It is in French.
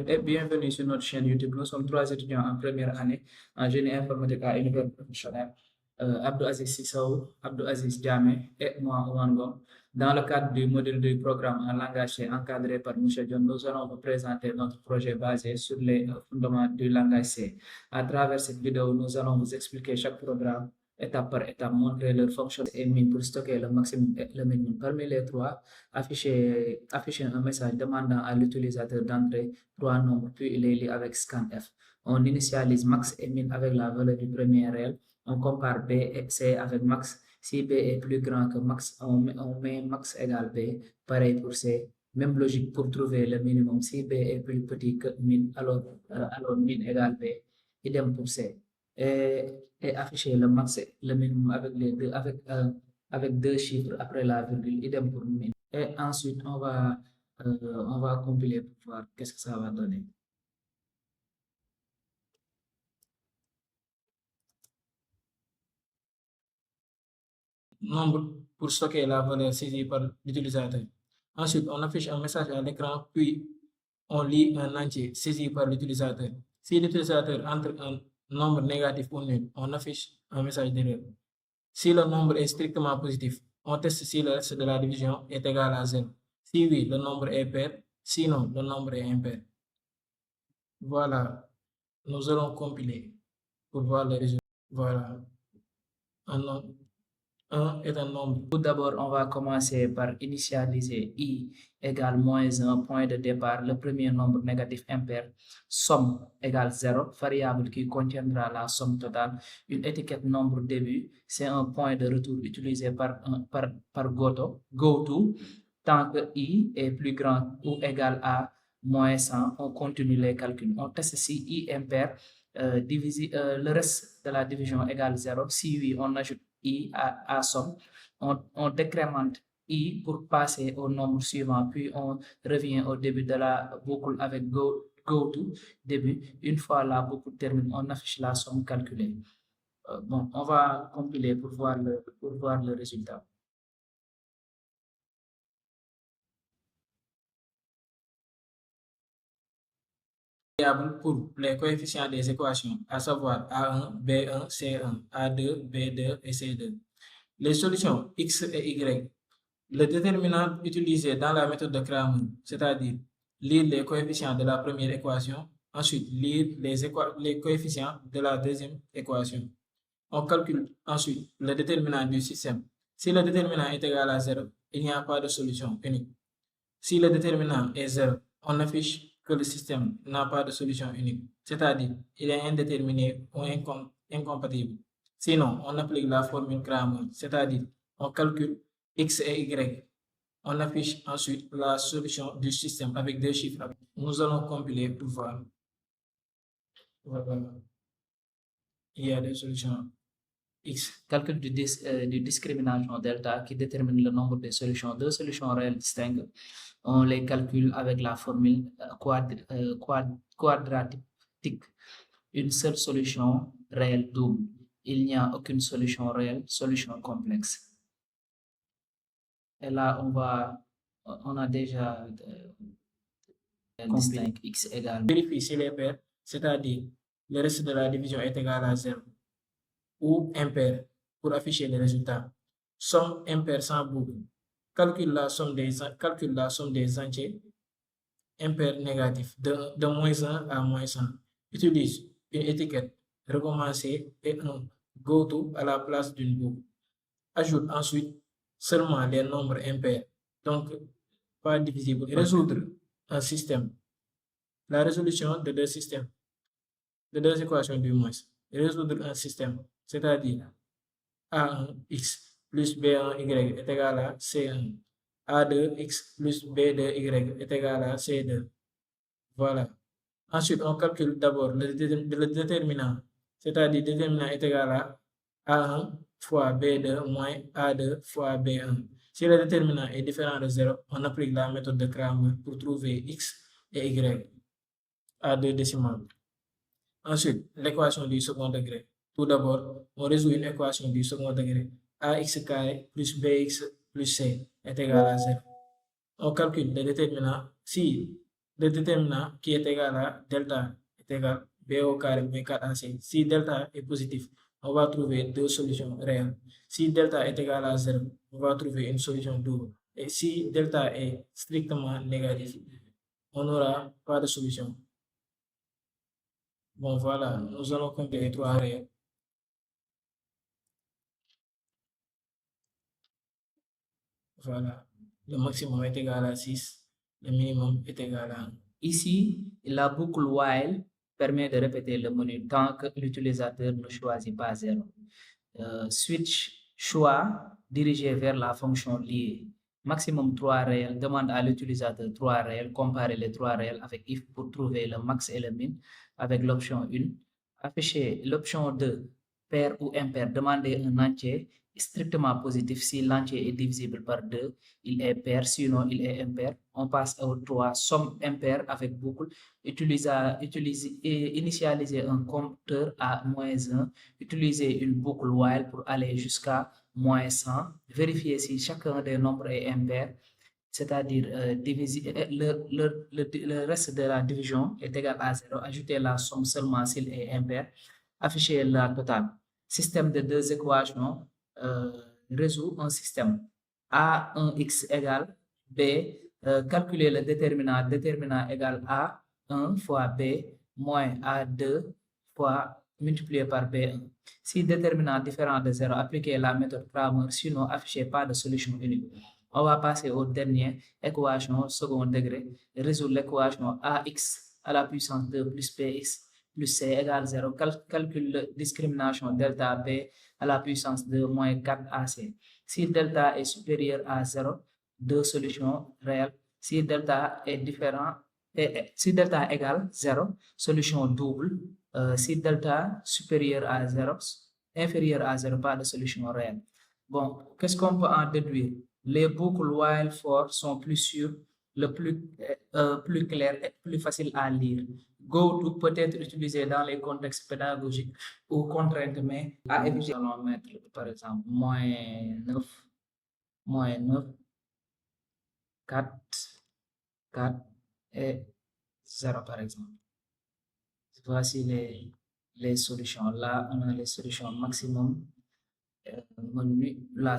Et bienvenue sur notre chaîne YouTube. Nous sommes trois étudiants en première année en génie informatique à l'univers professionnel. Abdou Aziz Sissao, Abdou Aziz Diame et moi, Oman Ngom. Dans le cadre du module du programme en langage C encadré par M. John, nous allons vous présenter notre projet basé sur les fondements du langage C. À travers cette vidéo, nous allons vous expliquer chaque programme étape par étape, montrer leur fonction et mine pour stocker le maximum et le minimum. Parmi les trois, afficher un message demandant à l'utilisateur d'entrer trois nombres, puis il est lié avec scanf. On initialise max et min avec la valeur du premier réel. On compare B et C avec max. Si B est plus grand que max, on met max égale B. Pareil pour C. Même logique pour trouver le minimum. Si B est plus petit que min, alors min égale B. Idem pour C. Et afficher le max et le minimum avec deux chiffres après la virgule. Idem pour min. Et ensuite, on va compiler pour voir qu'est-ce que ça va donner. Nombre pour stocker la valeur saisie par l'utilisateur. Ensuite, on affiche un message à l'écran, puis on lit un entier saisi par l'utilisateur. Si l'utilisateur entre un nombre négatif ou nul, on affiche un message d'erreur. Si le nombre est strictement positif, on teste si le reste de la division est égal à 0. Si oui, le nombre est pair, sinon le nombre est impair. Voilà, nous allons compiler pour voir les résultats. Voilà, un est un nombre. Tout d'abord, on va commencer par initialiser i égale moins 1, point de départ, le premier nombre négatif impair, somme égale 0, variable qui contiendra la somme totale, une étiquette nombre début, c'est un point de retour utilisé par goto, tant que i est plus grand ou égal à moins 100, on continue les calculs. On teste si i impair, le reste de la division égale 0, si oui, on ajoute i à somme, on décrémente i pour passer au nombre suivant, puis on revient au début de la boucle avec goto début. Une fois la boucle terminée, on affiche la somme calculée. Bon, on va compiler pour voir le résultat. Pour les coefficients des équations, à savoir A1, B1, C1, A2, B2 et C2. Les solutions X et Y. Le déterminant utilisé dans la méthode de Cramer, c'est-à-dire lire les coefficients de la première équation, ensuite lire les coefficients de la deuxième équation. On calcule ensuite le déterminant du système. Si le déterminant est égal à 0, il n'y a pas de solution unique. Si le déterminant est 0, on affiche que le système n'a pas de solution unique, c'est-à-dire il est indéterminé ou incompatible. Sinon, on applique la formule Cramer, c'est-à-dire on calcule x et y. On affiche ensuite la solution du système avec deux chiffres. Nous allons compiler pour voir. Voilà. Il y a des solutions x. Calcul du discrimination delta qui détermine le nombre de solutions. Deux solutions réelles distinctes. On les calcule avec la formule quadratique. Une seule solution réelle double. Il n'y a aucune solution réelle, solution complexe. Et là, on a déjà distinct x égale. Vérifie s'il est pair, c'est-à-dire le reste de la division est égal à 0, ou impair pour afficher les résultats. Somme impair sans boucle. Calcule la somme des entiers impairs négatifs de moins 1 à moins 100. Utilise une étiquette recommencer et un goto à la place d'une boucle. Ajoute ensuite seulement les nombres impairs, donc pas divisibles. Résoudre un système. La résolution de deux systèmes, de deux équations du moins. Résoudre un système, c'est-à-dire A1x plus B1y est égal à C1. A2x plus B2y est égal à C2. Voilà. Ensuite, on calcule d'abord le déterminant, c'est-à-dire le déterminant est égal à A1 fois B2 moins A2 fois B1. Si le déterminant est différent de 0, on applique la méthode de Cramer pour trouver x et y à deux décimales. Ensuite, l'équation du second degré. Tout d'abord, on résout une équation du second degré. Ax carré plus bx plus c est égal à 0. On calcule le déterminant. Si le déterminant qui est égal à delta est égal B au carré moins 4AC. Si delta est positif, on va trouver deux solutions réelles. Si delta est égal à 0, on va trouver une solution double. Et si delta est strictement négatif, on n'aura pas de solution. Bon, voilà, nous allons compter les trois réels. Voilà, le maximum est égal à 6, le minimum est égal à 1. Ici, la boucle while permet de répéter le menu tant que l'utilisateur ne choisit pas 0. Switch choix dirigé vers la fonction liée. Maximum 3 réels demande à l'utilisateur 3 réels. Comparer les 3 réels avec if pour trouver le max et le min avec l'option 1. Afficher l'option 2, pair ou impair. Demander un entier strictement positif si l'entier est divisible par 2. Il est pair, sinon il est impair. On passe au 3, somme impair avec boucle. Initialiser un compteur à -1. Utiliser une boucle while pour aller jusqu'à -100. Vérifier si chacun des nombres est impair, c'est-à-dire le reste de la division est égal à 0. Ajouter la somme seulement s'il est impair. Afficher la totale. Système de deux équations résout un système. A1x égale B. Calculer le déterminant. Déterminant égale A1 fois B moins A2 fois multiplié par B1. Si déterminant différent de 0, appliquez la méthode Cramer, sinon affichez pas de solution unique. On va passer au dernier équation second degré. Résoudre l'équation AX à la puissance 2 plus BX plus C égale 0. Calcule la discrimination delta B à la puissance 2 moins 4AC. Si delta est supérieur à 0, deux solutions réelles. Si delta est différent, si delta égale 0, solution double. Si delta supérieur à 0, inférieur à 0, pas de solution réelle. Bon, qu'est-ce qu'on peut en déduire? Les boucles while for sont plus sûres, plus claires et plus faciles à lire. Goto peut être utilisé dans les contextes pédagogiques ou contraintes, mais à éviter. Nous allons mettre, par exemple, -9, -9, 4, 4 et 0, par exemple. Voici les solutions. Là, on a les solutions maximum, menu, là.